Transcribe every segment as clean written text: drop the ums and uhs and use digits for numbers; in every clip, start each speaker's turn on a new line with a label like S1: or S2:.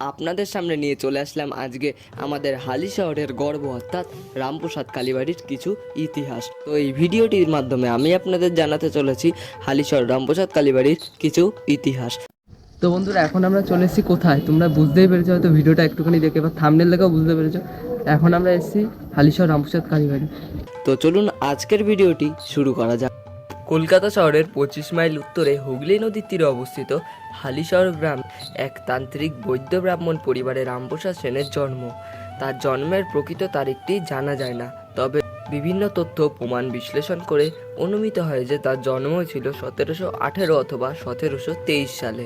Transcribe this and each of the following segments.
S1: আপনাদের সামনে নিয়ে চলে আসলাম আজকে আমাদের হালি শহরের গর্ব অর্থাৎ রামপ্রসাদ কালীবাড়ির কিছু ইতিহাস। তো এই ভিডিওটির মাধ্যমে আমি আপনাদের জানাতে চলেছি হালিশহর রামপ্রসাদ কালীবাড়ির কিছু ইতিহাস।
S2: তো বন্ধুরা, এখন আমরা চলে এসেছি কোথায় তোমরা বুঝতেই পেরেছো, হয়তো ভিডিওটা একটুখানি দেখে বা থাম্বনেল দেখেও বুঝতে পেরেছো। এখন আমরা এসেছি হালিশহর রামপ্রসাদ কালীবাড়ি।
S1: তো চলুন আজকের ভিডিওটি শুরু করা যাক। কলকাতা শহরের 25 মাইল উত্তরে হুগলি নদীর তীরে অবস্থিত হালিশহর গ্রাম এক তান্ত্রিক বৈদ্য ব্রাহ্মণ পরিবারে রামপ্রসাদ সেনের জন্ম। তার জন্মের প্রকৃত তারিখটি জানা যায় না, তবে বিভিন্ন তথ্য প্রমাণ বিশ্লেষণ করে অনুমিত হয় যে তার জন্ম হয়েছিল 1718 অথবা 1723 সালে।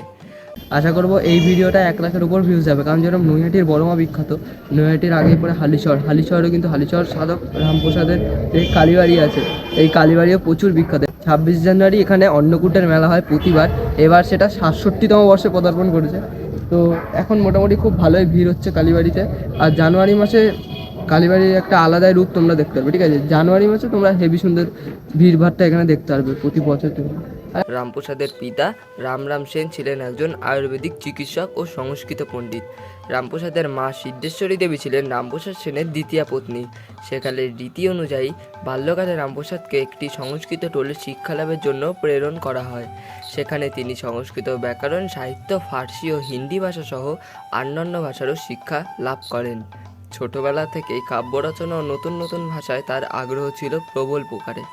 S2: আশা করবো এই ভিডিওটা 1 লাখের উপর ভিউজ যাবে, কারণ যেরকম নৈহাটির বড়মা বিখ্যাত, নৈহাটির আগেই পরে হালিশহরও কিন্তু হালিশহর সাধক রামপ্রসাদের যে কালীবাড়ি আছে, এই কালীবাড়িও প্রচুর বিখ্যাত। 26 জানুয়ারি এখানে অন্নকূটের মেলা হয় প্রতিবার, এবার সেটা 67তম বর্ষে পদার্পণ করেছে। তো এখন মোটামুটি খুব ভালোই ভিড় হচ্ছে কালীবাড়িতে। আর জানুয়ারি মাসে কালীবাড়ির একটা আলাদাই রূপ তোমরা দেখতে পারবে, ঠিক আছে? জানুয়ারি মাসে তোমরা হেভি সুন্দর ভিড়ভাড়টা এখানে দেখতে পারবে প্রতি বছর তোমরা।
S1: রামপ্রসাদের পিতা রামরাম সেন ছিলেন একজন আয়ুর্বেদিক চিকিৎসক ও সংস্কৃত পণ্ডিত। রামপ্রসাদের মা সিদ্ধেশ্বরী দেবী ছিলেন রামপ্রসাদ সেনের দ্বিতীয় পত্নী। সেকালের রীতি অনুযায়ী বাল্যকালে রামপ্রসাদকে একটি সংস্কৃত টোলে শিক্ষালাভের জন্য প্রেরণ করা হয়। সেখানে তিনি সংস্কৃত ব্যাকরণ, সাহিত্য, ফার্সি ও হিন্দি ভাষা সহ অন্যান্য ভাষারও শিক্ষা লাভ করেন। ছোটবেলা থেকেই কাব্য রচনা ও নতুন নতুন ভাষায় তার আগ্রহ ছিল প্রবল প্রকারে।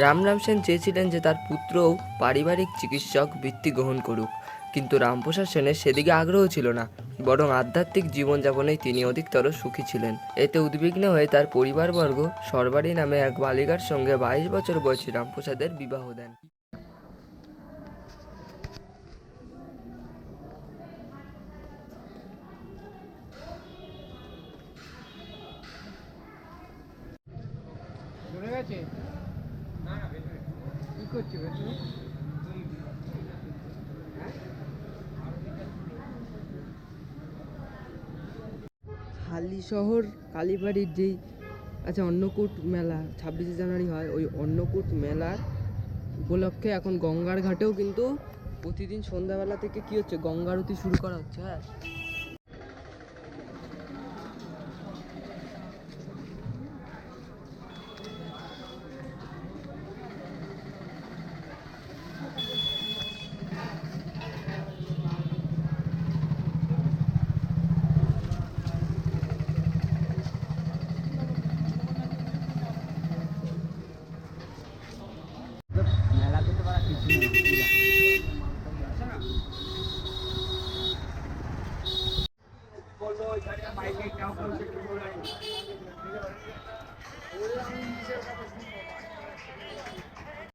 S1: রামরাম সেন চেয়েছিলেন যে তার পুত্রও পারিবারিক চিকিৎসক বৃত্তি গ্রহণ করুক, কিন্তু রামপ্রসাদ সেনের সেদিকে আগ্রহ ছিল না, বরং আধ্যাত্মিক জীবনযাপনেই তিনি অধিকতর সুখী ছিলেন। এতে উদ্বিগ্ন হয়ে তার পরিবারবর্গ সরবারি নামে এক বালিকার সঙ্গে 22 বছর বয়সী রামপ্রসাদের বিবাহ দেন।
S2: হালিশহর কালীবাড়ির যেই অন্নকূট মেলা 26 জানুয়ারি হয়, ওই অন্নকূট মেলার উপলক্ষে এখন গঙ্গার ঘাটেও কিন্তু প্রতিদিন সন্ধ্যাবেলা থেকে কি হচ্ছে, গঙ্গা আরতি শুরু করা হচ্ছে। হ্যাঁ,